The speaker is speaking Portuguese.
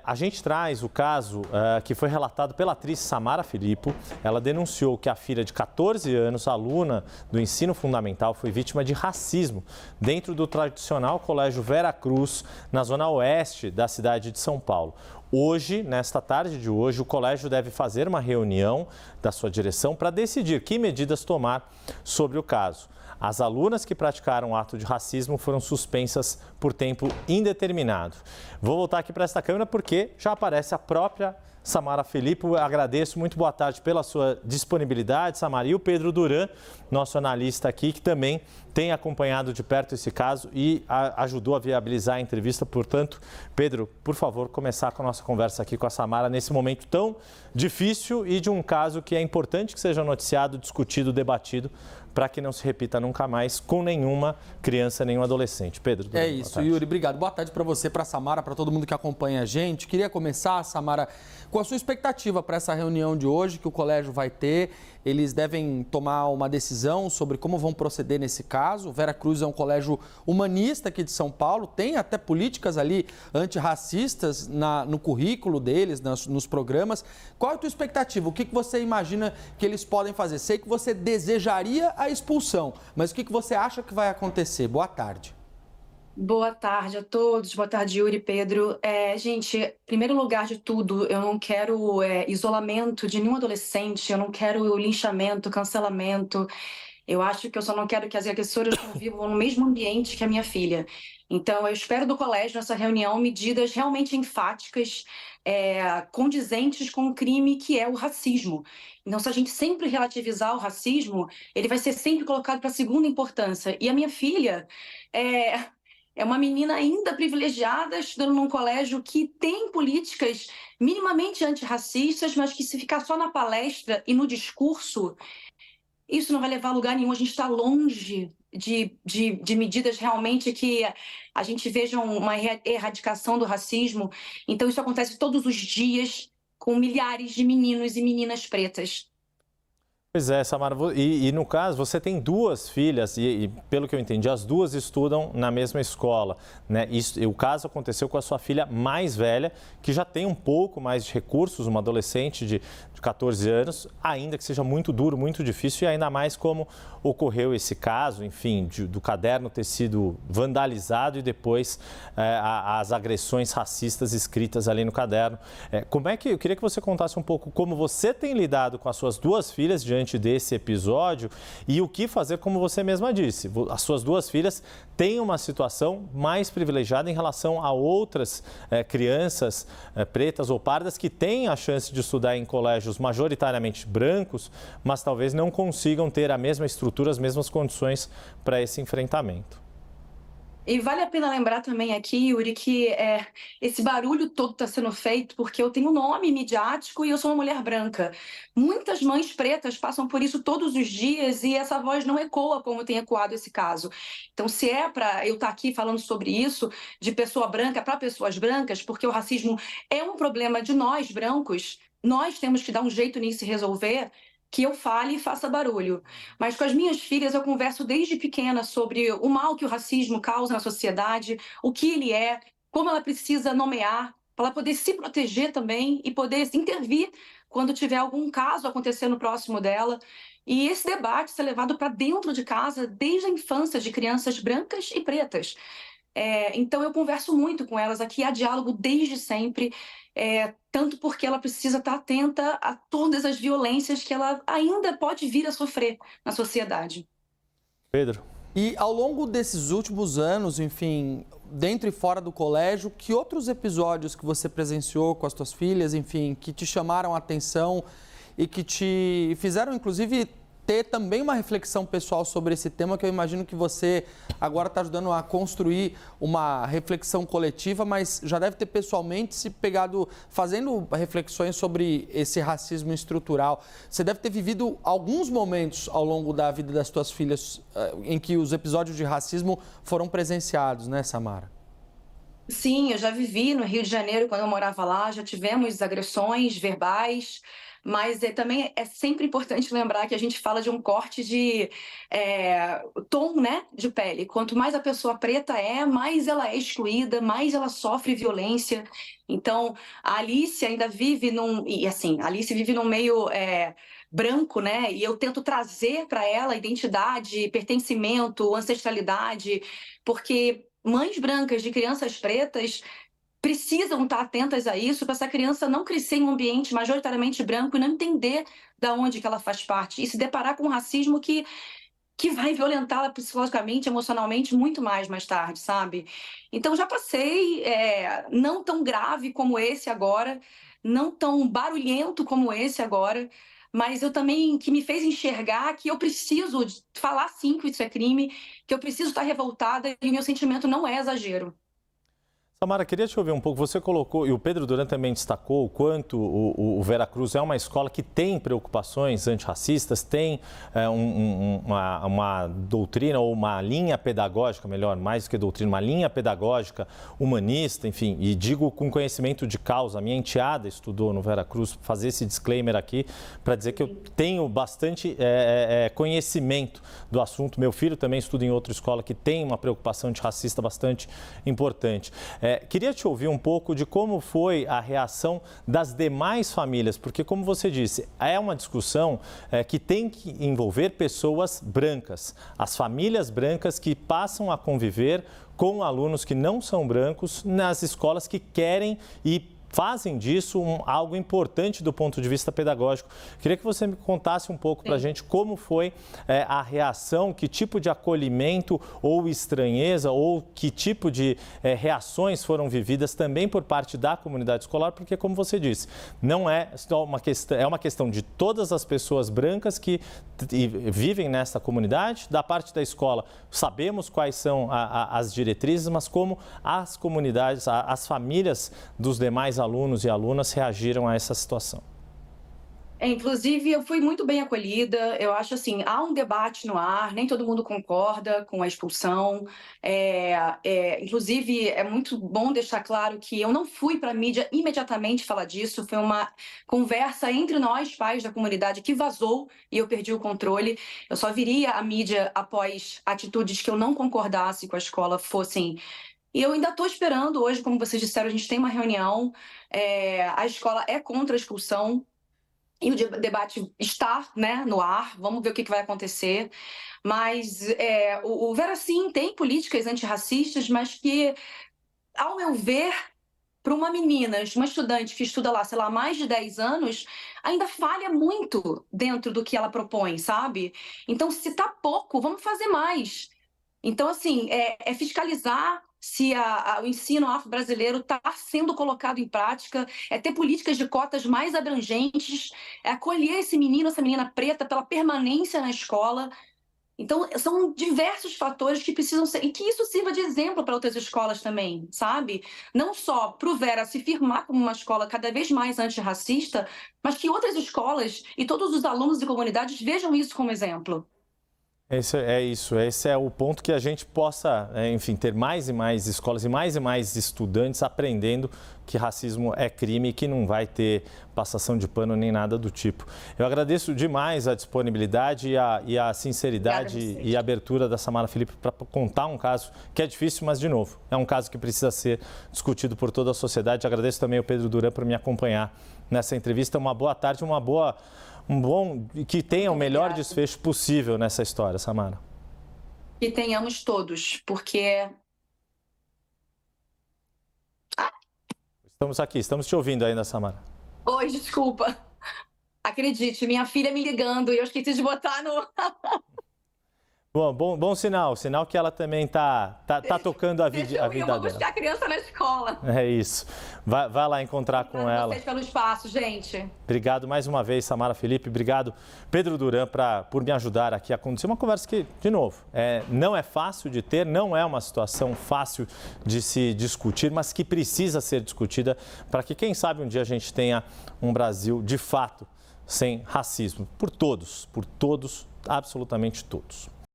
A gente traz o caso que foi relatado pela atriz Samara Filippo. Ela denunciou que a filha de 14 anos, aluna do ensino fundamental, foi vítima de racismo dentro do tradicional Colégio Vera Cruz, na zona oeste da cidade de São Paulo. Hoje, nesta tarde de hoje, o colégio deve fazer uma reunião da sua direção para decidir que medidas tomar sobre o caso. As alunas que praticaram o ato de racismo foram suspensas por tempo indeterminado. Vou voltar aqui para esta câmera porque já aparece a própria Samara Filippo. Agradeço, muito boa tarde pela sua disponibilidade, Samara. E o Pedro Duran, nosso analista aqui, que também tem acompanhado de perto esse caso e ajudou a viabilizar a entrevista. Portanto, Pedro, por favor, começar com a nossa conversa aqui com a Samara nesse momento tão difícil e de um caso que é importante que seja noticiado, discutido, debatido, para que não se repita nunca mais com nenhuma criança, nenhum adolescente. Pedro. É isso, Yuri. Obrigado. Boa tarde para você, para a Samara, para todo mundo que acompanha a gente. Queria começar, Samara, com a sua expectativa para essa reunião de hoje que o colégio vai ter. Eles devem tomar uma decisão sobre como vão proceder nesse caso. O Vera Cruz é um colégio humanista aqui de São Paulo, tem até políticas ali antirracistas no currículo deles, nos programas. Qual é a tua expectativa? O que você imagina que eles podem fazer? Sei que você desejaria a expulsão, mas o que você acha que vai acontecer? Boa tarde. Boa tarde a todos, boa tarde, Yuri e Pedro. Gente, em primeiro lugar de tudo, eu não quero isolamento de nenhum adolescente, eu não quero linchamento, cancelamento. Eu acho que eu só não quero que as agressoras convivam no mesmo ambiente que a minha filha. Então, eu espero do colégio, nessa reunião, medidas realmente enfáticas, condizentes com o crime que é o racismo. Então, se a gente sempre relativizar o racismo, ele vai ser sempre colocado para a segunda importância. E a minha filha é uma menina ainda privilegiada, estudando num colégio que tem políticas minimamente antirracistas, mas que se ficar só na palestra e no discurso, isso não vai levar a lugar nenhum. A gente está longe de medidas realmente que a gente veja uma erradicação do racismo. Então, isso acontece todos os dias com milhares de meninos e meninas pretas. Pois é, Samara, e no caso você tem duas filhas e pelo que eu entendi, as duas estudam na mesma escola, né? E o caso aconteceu com a sua filha mais velha, que já tem um pouco mais de recursos, uma adolescente de 14 anos, ainda que seja muito duro, muito difícil, e ainda mais como ocorreu esse caso, enfim, do caderno ter sido vandalizado e depois as agressões racistas escritas ali no caderno. Eu queria que você contasse um pouco como você tem lidado com as suas duas filhas diante desse episódio e o que fazer, como você mesma disse. As suas duas filhas têm uma situação mais privilegiada em relação a outras crianças pretas ou pardas que têm a chance de estudar em colégios majoritariamente brancos, mas talvez não consigam ter a mesma estrutura, as mesmas condições para esse enfrentamento. E vale a pena lembrar também aqui, Yuri, que esse barulho todo está sendo feito porque eu tenho um nome midiático e eu sou uma mulher branca. Muitas mães pretas passam por isso todos os dias e essa voz não ecoa como tem ecoado esse caso. Então, se é para eu estar aqui falando sobre isso, de pessoa branca para pessoas brancas, porque o racismo é um problema de nós, brancos, nós temos que dar um jeito nisso e resolver, que eu fale e faça barulho. Mas com as minhas filhas eu converso desde pequena sobre o mal que o racismo causa na sociedade, o que ele é, como ela precisa nomear, para ela poder se proteger também e poder intervir quando tiver algum caso acontecendo próximo dela. E esse debate ser levado para dentro de casa desde a infância de crianças brancas e pretas. Então eu converso muito com elas aqui, há diálogo desde sempre, tanto porque ela precisa estar atenta a todas as violências que ela ainda pode vir a sofrer na sociedade. Pedro. E ao longo desses últimos anos, enfim, dentro e fora do colégio, que outros episódios que você presenciou com as suas filhas, enfim, que te chamaram a atenção e que te fizeram, inclusive, ter também uma reflexão pessoal sobre esse tema, que eu imagino que você agora está ajudando a construir uma reflexão coletiva, mas já deve ter pessoalmente se pegado fazendo reflexões sobre esse racismo estrutural. Você deve ter vivido alguns momentos ao longo da vida das suas filhas em que os episódios de racismo foram presenciados, né, Samara? Sim, eu já vivi no Rio de Janeiro quando eu morava lá, já tivemos agressões verbais, mas também é sempre importante lembrar que a gente fala de um corte de tom, né, de pele. Quanto mais a pessoa preta mais ela é excluída, mais ela sofre violência. Então, a Alice ainda vive a Alice vive num meio branco, né? E eu tento trazer para ela identidade, pertencimento, ancestralidade, porque mães brancas de crianças pretas precisam estar atentas a isso para essa criança não crescer em um ambiente majoritariamente branco e não entender da onde que ela faz parte e se deparar com um racismo que vai violentá-la psicologicamente, emocionalmente muito mais tarde, sabe? Então já passei, não tão grave como esse agora, não tão barulhento como esse agora, mas eu também, que me fez enxergar que eu preciso falar sim que isso é crime, que eu preciso estar revoltada e o meu sentimento não é exagero. Samara, queria te ouvir um pouco. Você colocou, e o Pedro Duran também destacou, o quanto o Veracruz é uma escola que tem preocupações antirracistas, tem uma doutrina ou uma linha pedagógica, melhor, mais do que doutrina, uma linha pedagógica humanista, enfim, e digo com conhecimento de causa. A minha enteada estudou no Veracruz, fazer esse disclaimer aqui para dizer que eu tenho bastante conhecimento do assunto. Meu filho também estuda em outra escola que tem uma preocupação antirracista bastante importante. Queria te ouvir um pouco de como foi a reação das demais famílias, porque, como você disse, é uma discussão que tem que envolver pessoas brancas, as famílias brancas que passam a conviver com alunos que não são brancos nas escolas que querem e fazem disso algo importante do ponto de vista pedagógico. Queria que você me contasse um pouco para a gente como foi a reação, que tipo de acolhimento ou estranheza ou que tipo de reações foram vividas também por parte da comunidade escolar, porque, como você disse, não é só uma questão, é uma questão de todas as pessoas brancas que vivem nessa comunidade, da parte da escola. Sabemos quais são as diretrizes, mas como as comunidades, as famílias dos demais alunos e alunas reagiram a essa situação. Inclusive, eu fui muito bem acolhida. Eu acho assim, há um debate no ar, nem todo mundo concorda com a expulsão. Inclusive, é muito bom deixar claro que eu não fui para a mídia imediatamente falar disso. Foi uma conversa entre nós, pais da comunidade, que vazou e eu perdi o controle. Eu só viria à mídia após atitudes que eu não concordasse com a escola fossem. E eu ainda estou esperando hoje, como vocês disseram, a gente tem uma reunião. A escola é contra a expulsão. E o debate está, né, no ar, vamos ver o que vai acontecer. Mas o Vera, sim, tem políticas antirracistas, mas que, ao meu ver, para uma menina, uma estudante que estuda lá, sei lá, há mais de 10 anos, ainda falha muito dentro do que ela propõe, sabe? Então, se está pouco, vamos fazer mais. Então, assim, fiscalizar se o ensino afro-brasileiro está sendo colocado em prática, ter políticas de cotas mais abrangentes, acolher esse menino, essa menina preta pela permanência na escola. Então, são diversos fatores que precisam ser... E que isso sirva de exemplo para outras escolas também, sabe? Não só para o Vera se firmar como uma escola cada vez mais antirracista, mas que outras escolas e todos os alunos e comunidades vejam isso como exemplo. Esse é o ponto, que a gente possa, enfim, ter mais e mais escolas e mais estudantes aprendendo que racismo é crime e que não vai ter passação de pano nem nada do tipo. Eu agradeço demais a disponibilidade e a sinceridade e a abertura da Samara Felipe para contar um caso que é difícil, mas, de novo, é um caso que precisa ser discutido por toda a sociedade. Agradeço também ao Pedro Duran por me acompanhar nessa entrevista. Uma boa tarde, que tenha o melhor desfecho possível nessa história, Samara. Que tenhamos todos, porque... Estamos aqui, estamos te ouvindo ainda, Samara. Oi, desculpa. Acredite, minha filha me ligando e eu esqueci de botar no... Bom sinal que ela também tá tocando a vida dela. Eu vou buscar a criança na escola. É isso. Vai lá encontrar com ela. Obrigada pelo espaço, gente. Obrigado mais uma vez, Samara Felipe. Obrigado, Pedro Duran, por me ajudar aqui a conduzir uma conversa que, de novo, não é fácil de ter, não é uma situação fácil de se discutir, mas que precisa ser discutida para que, quem sabe, um dia a gente tenha um Brasil, de fato, sem racismo. Por todos, absolutamente todos.